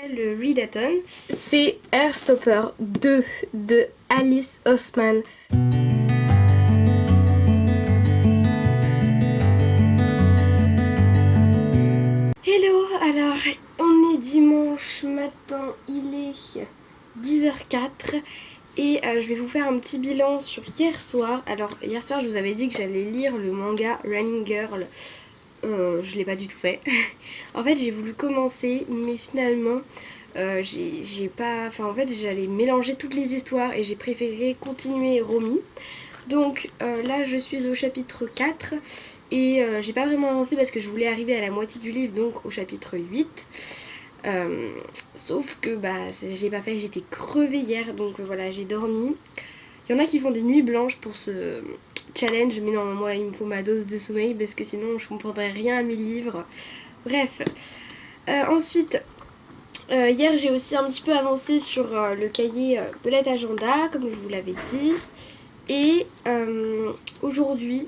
Le readathon, c'est Heartstopper 2 de Alice Oseman. Hello, alors on est dimanche matin, il est 10h04 et je vais vous faire un petit bilan sur hier soir. Alors hier soir je vous avais dit que j'allais lire le manga Running Girl. Je l'ai pas du tout fait. En fait j'ai voulu commencer mais finalement j'ai pas... Enfin en fait j'allais mélanger toutes les histoires et j'ai préféré continuer Romy. Donc là je suis au chapitre 4 et j'ai pas vraiment avancé parce que je voulais arriver à la moitié du livre, donc au chapitre 8. Sauf que bah j'ai pas fait, j'étais crevée hier, donc voilà, j'ai dormi. Il y en a qui font des nuits blanches pour ce challenge, mais non, moi il me faut ma dose de sommeil parce que sinon je comprendrais rien à mes livres. Bref, ensuite hier j'ai aussi un petit peu avancé sur le cahier Bullet Agenda comme je vous l'avais dit. Et aujourd'hui,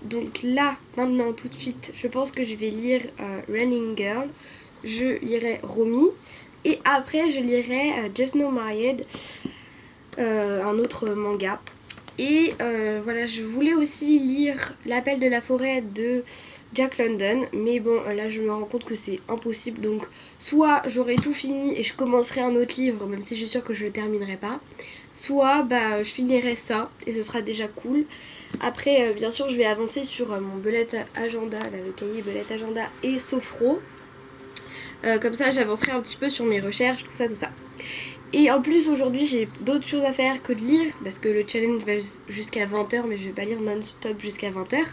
donc là, maintenant, tout de suite, je pense que je vais lire Running Girl. Je lirai Romy. Et après, je lirai Just No Married, un autre manga. Et voilà, je voulais aussi lire L'appel de la forêt de Jack London. Mais bon, là, je me rends compte que c'est impossible. Donc, soit j'aurai tout fini et je commencerai un autre livre, même si je suis sûre que je le terminerai pas. Soit bah, je finirai ça et ce sera déjà cool. Après bien sûr je vais avancer sur mon bullet agenda, là, le cahier bullet agenda et Sophro. Comme ça j'avancerai un petit peu sur mes recherches, tout ça. Et en plus aujourd'hui j'ai d'autres choses à faire que de lire parce que le challenge va jusqu'à 20h mais je vais pas lire non-stop jusqu'à 20h.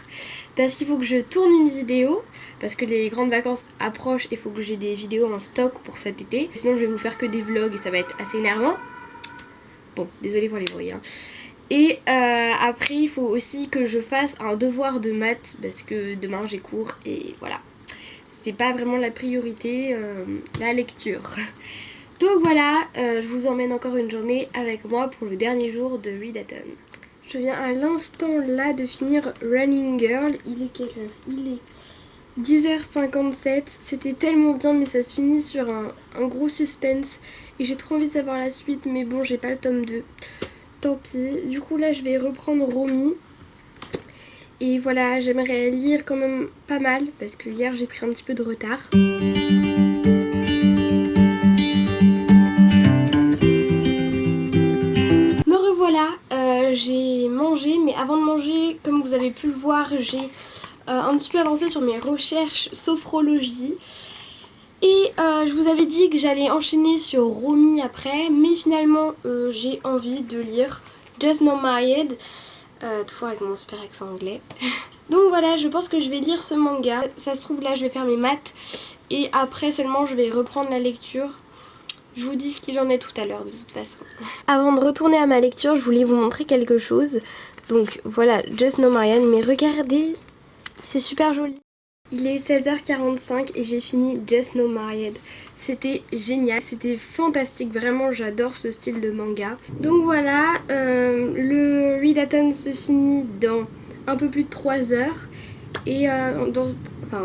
Parce qu'il faut que je tourne une vidéo parce que les grandes vacances approchent et il faut que j'ai des vidéos en stock pour cet été. Sinon je vais vous faire que des vlogs et ça va être assez énervant. Bon, désolée pour les bruits. Hein. Et après, il faut aussi que je fasse un devoir de maths parce que demain j'ai cours et voilà. C'est pas vraiment la priorité, la lecture. Donc voilà, je vous emmène encore une journée avec moi pour le dernier jour de Readathon. Je viens à l'instant là de finir Running Girl. Il est quelle heure? Il est 10h57, c'était tellement bien mais ça se finit sur un gros suspense et j'ai trop envie de savoir la suite mais bon j'ai pas le tome 2, tant pis. Du coup là je vais reprendre Romy et voilà, j'aimerais lire quand même pas mal parce que hier j'ai pris un petit peu de retard. Me revoilà, j'ai mangé mais avant de manger, comme vous avez pu le voir, j'ai un petit peu avancé sur mes recherches sophrologie et je vous avais dit que j'allais enchaîner sur Romy après, mais finalement j'ai envie de lire Just No Married, toujours avec mon super accent anglais. Donc voilà, je pense que je vais lire ce manga. Ça se trouve là je vais faire mes maths et après seulement je vais reprendre la lecture. Je vous dis ce qu'il en est tout à l'heure de toute façon. Avant de retourner à ma lecture, je voulais vous montrer quelque chose. Donc voilà, Just No Married, mais regardez, c'est super joli. Il est 16h45 et j'ai fini Just No Married. C'était génial, c'était fantastique, vraiment j'adore ce style de manga. Donc voilà, le readathon se finit dans un peu plus de 3 heures. Et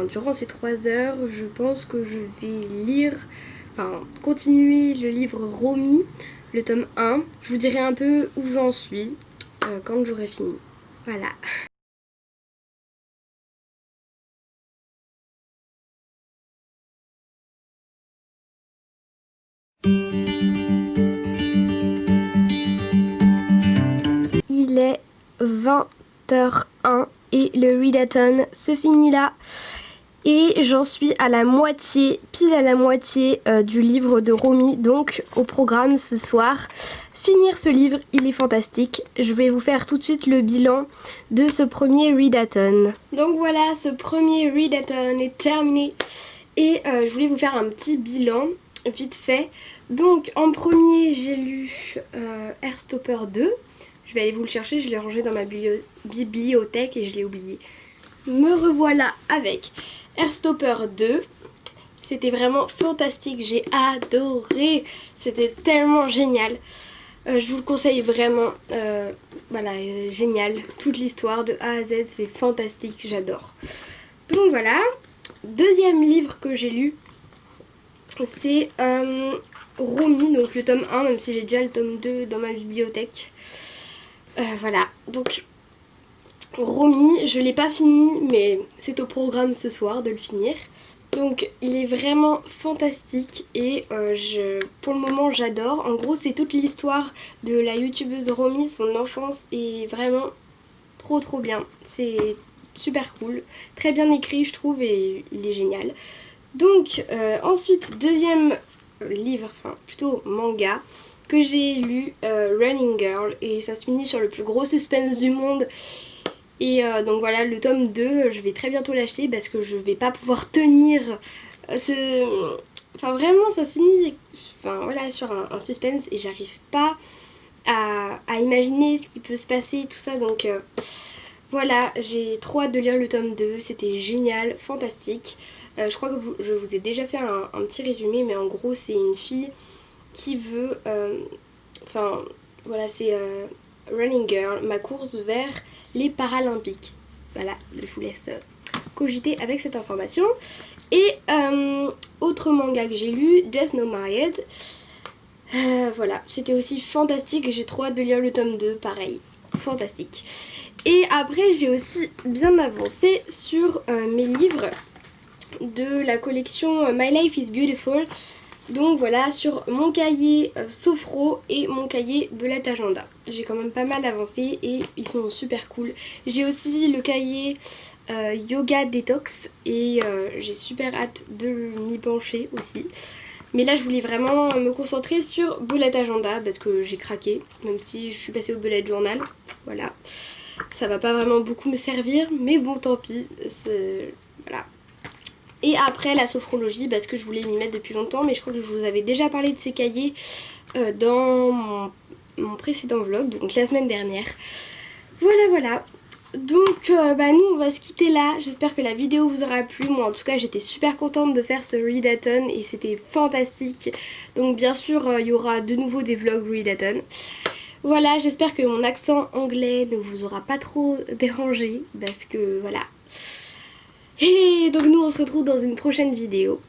durant ces 3 heures, je pense que je vais lire, continuer le livre Romy, le tome 1. Je vous dirai un peu où j'en suis quand j'aurai fini. Voilà. Il est 20h01 et le readathon se finit là. Et j'en suis à la moitié, pile à la moitié du livre de Romy. Donc au programme ce soir, finir ce livre, il est fantastique. Je vais vous faire tout de suite le bilan de ce premier readathon. Donc voilà, ce premier readathon est terminé. Et je voulais vous faire un petit bilan, vite fait. Donc en premier, j'ai lu Heartstopper 2. Je vais aller vous le chercher, je l'ai rangé dans ma bibliothèque et je l'ai oublié. Me revoilà avec Heartstopper 2. C'était vraiment fantastique, j'ai adoré. C'était tellement génial. Je vous le conseille vraiment. Voilà, génial. Toute l'histoire de A à Z, c'est fantastique, j'adore. Donc voilà. Deuxième livre que j'ai lu, C'est Romy, donc le tome 1, même si j'ai déjà le tome 2 dans ma bibliothèque. Voilà, donc Romy, je l'ai pas fini, mais c'est au programme ce soir de le finir. Donc il est vraiment fantastique et pour le moment j'adore. En gros c'est toute l'histoire de la youtubeuse Romy, son enfance est vraiment trop bien. C'est super cool, très bien écrit je trouve et il est génial. Donc ensuite deuxième livre, enfin plutôt manga que j'ai lu, Running Girl, et ça se finit sur le plus gros suspense du monde. Et donc voilà, le tome 2, je vais très bientôt l'acheter parce que je vais pas pouvoir tenir ce... Enfin vraiment ça se finit voilà, sur un suspense et j'arrive pas à imaginer ce qui peut se passer, tout ça. Donc voilà, j'ai trop hâte de lire le tome 2, c'était génial, fantastique. Je crois que je vous ai déjà fait un petit résumé, mais en gros c'est une fille qui veut... Enfin voilà, c'est Running Girl, ma course vers les Paralympiques. Voilà, je vous laisse cogiter avec cette information. Et autre manga que j'ai lu, Just No Married. Voilà, c'était aussi fantastique et j'ai trop hâte de lire le tome 2, pareil, fantastique. Et après j'ai aussi bien avancé sur mes livres de la collection My Life is Beautiful. Donc voilà, sur mon cahier Sophro et mon cahier Bullet Agenda. J'ai quand même pas mal avancé et ils sont super cool. J'ai aussi le cahier Yoga Detox et j'ai super hâte de m'y pencher aussi. Mais là je voulais vraiment me concentrer sur Bullet Agenda parce que j'ai craqué, même si je suis passée au Bullet Journal. Voilà, ça va pas vraiment beaucoup me servir, mais bon tant pis, voilà. Et après la sophrologie parce que je voulais m'y mettre depuis longtemps, mais je crois que je vous avais déjà parlé de ces cahiers dans mon précédent vlog, donc la semaine dernière. Voilà. Donc nous on va se quitter là, j'espère que la vidéo vous aura plu. Moi en tout cas j'étais super contente de faire ce readathon et c'était fantastique. Donc bien sûr il y aura de nouveau des vlogs readathon. Voilà, j'espère que mon accent anglais ne vous aura pas trop dérangé parce que voilà. Et donc nous on se retrouve dans une prochaine vidéo.